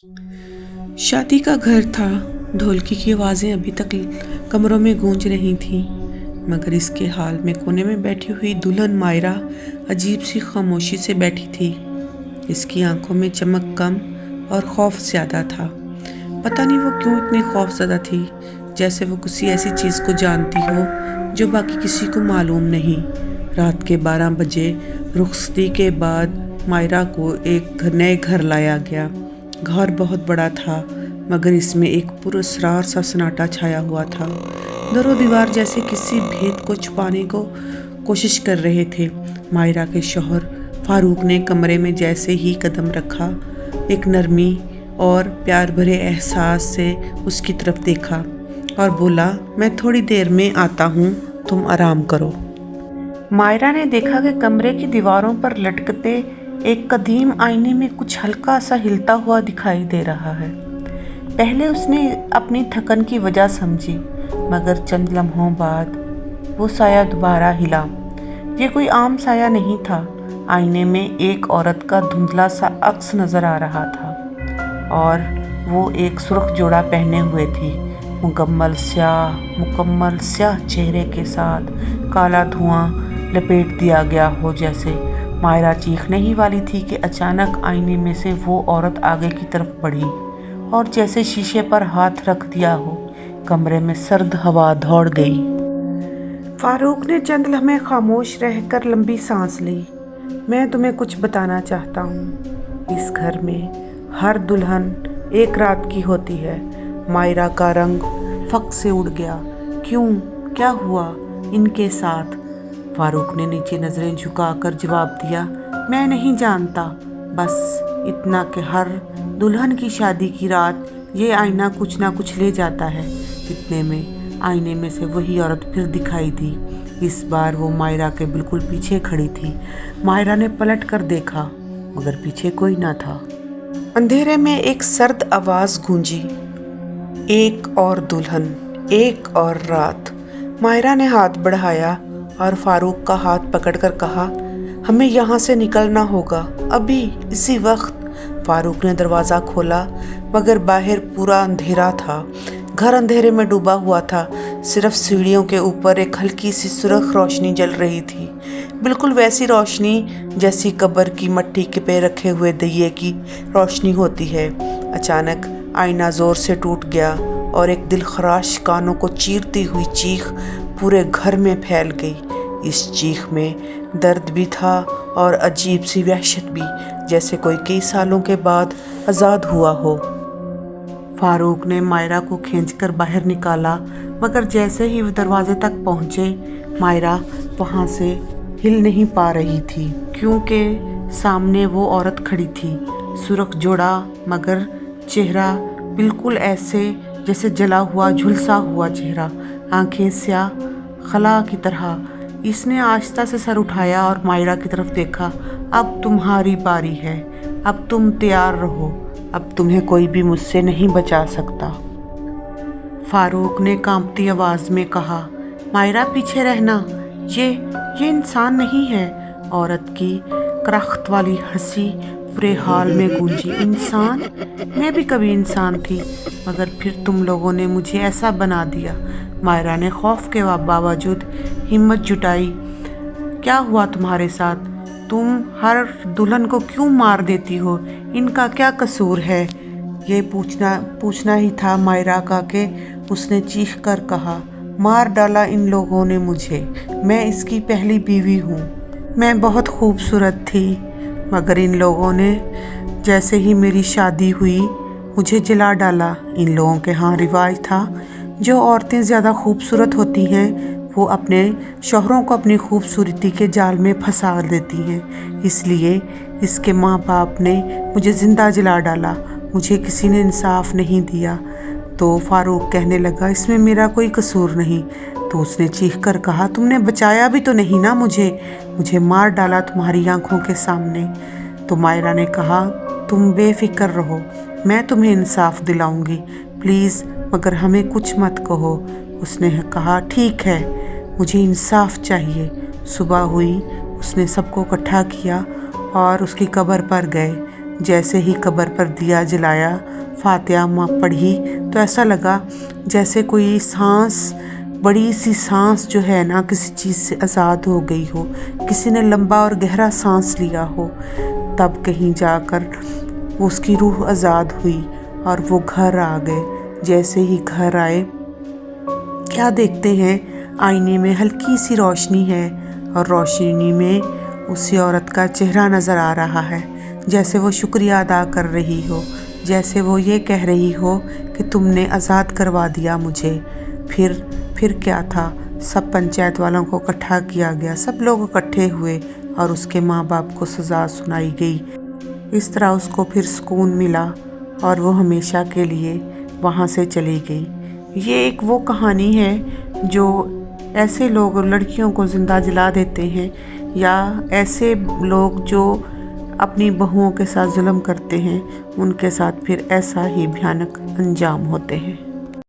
शादी का घर था। ढोलकी की आवाज़ें अभी तक कमरों में गूंज रही थीं, मगर इसके हाल में कोने में बैठी हुई दुल्हन मायरा अजीब सी खामोशी से बैठी थी। इसकी आंखों में चमक कम और खौफ ज़्यादा था। पता नहीं वो क्यों इतनी खौफज़दा थी, जैसे वो किसी ऐसी चीज़ को जानती हो जो बाकी किसी को मालूम नहीं। रात के 12 बजे रुखसती के बाद मायरा को एक नए घर लाया गया। घर बहुत बड़ा था, मगर इसमें एक पुरअसरार सा सन्नाटा छाया हुआ था। दरो दीवार जैसे किसी भेद को छुपाने को कोशिश कर रहे थे। मायरा के शौहर फारूक ने कमरे में जैसे ही कदम रखा, एक नरमी और प्यार भरे एहसास से उसकी तरफ देखा और बोला, मैं थोड़ी देर में आता हूँ, तुम आराम करो। मायरा ने देखा कि कमरे की दीवारों पर लटकते एक कदीम आईने में कुछ हल्का सा हिलता हुआ दिखाई दे रहा है। पहले उसने अपनी थकन की वजह समझी, मगर चंद लम्हों बाद वो साया दोबारा हिला। ये कोई आम साया नहीं था। आईने में एक औरत का धुंधला सा अक्स नजर आ रहा था और वो एक सुर्ख जोड़ा पहने हुए थी। मुकम्मल स्याह चेहरे के साथ काला धुआं लपेट दिया गया हो जैसे। मायरा चीखने ही वाली थी कि अचानक आईने में से वो औरत आगे की तरफ बढ़ी और जैसे शीशे पर हाथ रख दिया हो, कमरे में सर्द हवा दौड़ गई। फारूक ने चंद लम्हे खामोश रहकर लंबी सांस ली। मैं तुम्हें कुछ बताना चाहता हूँ। इस घर में हर दुल्हन एक रात की होती है। मायरा का रंग फक से उड़ गया। क्यों, क्या हुआ इनके साथ? फारूक ने नीचे नज़रें झुकाकर जवाब दिया, मैं नहीं जानता, बस इतना कि हर दुल्हन की शादी की रात ये आईना कुछ ना कुछ ले जाता है। इतने में आईने में से वही औरत फिर दिखाई दी। इस बार वो मायरा के बिल्कुल पीछे खड़ी थी। मायरा ने पलट कर देखा, मगर पीछे कोई ना था। अंधेरे में एक सर्द आवाज़ गूंजी, एक और दुल्हन, एक और रात। मायरा ने हाथ बढ़ाया और फारूक का हाथ पकड़कर कहा, हमें यहाँ से निकलना होगा, अभी, इसी वक्त। फारूक ने दरवाज़ा खोला, मगर बाहर पूरा अंधेरा था। घर अंधेरे में डूबा हुआ था। सिर्फ सीढ़ियों के ऊपर एक हल्की सी सुर्ख रोशनी जल रही थी, बिल्कुल वैसी रोशनी जैसी कब्र की मट्टी के पे रखे हुए दिए की रोशनी होती है। अचानक आईना ज़ोर से टूट गया और एक दिलखराश कानों को चीरती हुई चीख पूरे घर में फैल गई। इस चीख में दर्द भी था और अजीब सी वहशत भी, जैसे कोई कई सालों के बाद आज़ाद हुआ हो। फारूक ने मायरा को खींचकर बाहर निकाला, मगर जैसे ही वो दरवाजे तक पहुँचे, मायरा वहाँ से हिल नहीं पा रही थी, क्योंकि सामने वो औरत खड़ी थी। सुर्ख जोड़ा, मगर चेहरा बिल्कुल ऐसे जैसे जला हुआ, झुलसा हुआ चेहरा, आंखें स्याह खला की तरह। इसने आहिस्ता से सर उठाया और मायरा की तरफ देखा। अब तुम्हारी बारी है, अब तुम तैयार रहो, अब तुम्हें कोई भी मुझसे नहीं बचा सकता। फारूक ने कांपती आवाज़ में कहा, मायरा पीछे रहना, ये इंसान नहीं है। औरत की कराख्त वाली हंसी पूरे हाल में गूंजी। इंसान? मैं भी कभी इंसान थी, मगर फिर तुम लोगों ने मुझे ऐसा बना दिया। मायरा ने खौफ के बावजूद हिम्मत जुटाई। क्या हुआ तुम्हारे साथ? तुम हर दुल्हन को क्यों मार देती हो? इनका क्या कसूर है? ये पूछना ही था मायरा का कि उसने चीख कर कहा, मार डाला इन लोगों ने मुझे, मैं इसकी पहली बीवी हूँ। मैं बहुत खूबसूरत थी, मगर इन लोगों ने जैसे ही मेरी शादी हुई मुझे जला डाला। इन लोगों के यहाँ रिवाज था, जो औरतें ज़्यादा खूबसूरत होती हैं वो अपने शौहरों को अपनी खूबसूरती के जाल में फंसा देती हैं। इसलिए इसके माँ बाप ने मुझे ज़िंदा जला डाला। मुझे किसी ने इंसाफ नहीं दिया। तो फारूक कहने लगा, इसमें मेरा कोई कसूर नहीं। तो उसने चीख कर कहा, तुमने बचाया भी तो नहीं ना मुझे मार डाला तुम्हारी आंखों के सामने। तो मायरा ने कहा, तुम बेफिक्र रहो, मैं तुम्हें इंसाफ दिलाऊंगी, प्लीज़, मगर हमें कुछ मत कहो। उसने कहा, ठीक है, मुझे इंसाफ चाहिए। सुबह हुई, उसने सबको इकट्ठा किया और उसकी कब्र पर गए। जैसे ही कब्र पर दिया जलाया, फातिहा पढ़ी तो ऐसा लगा जैसे कोई सांस, बड़ी सी सांस जो है ना किसी चीज़ से आज़ाद हो गई हो, किसी ने लंबा और गहरा सांस लिया हो। तब कहीं जाकर उसकी रूह आज़ाद हुई और वो घर आ गए। जैसे ही घर आए, क्या देखते हैं, आईने में हल्की सी रोशनी है और रोशनी में उसी औरत का चेहरा नज़र आ रहा है, जैसे वो शुक्रिया अदा कर रही हो, जैसे वो ये कह रही हो कि तुमने आज़ाद करवा दिया मुझे। फिर क्या था, सब पंचायत वालों को इकट्ठा किया गया, सब लोग इकट्ठे हुए और उसके माँ बाप को सज़ा सुनाई गई। इस तरह उसको फिर सुकून मिला और वो हमेशा के लिए वहाँ से चली गई। ये एक वो कहानी है जो ऐसे लोग लड़कियों को ज़िंदा जला देते हैं, या ऐसे लोग जो अपनी बहुओं के साथ जुल्म करते हैं, उनके साथ फिर ऐसा ही भयानक अंजाम होते हैं।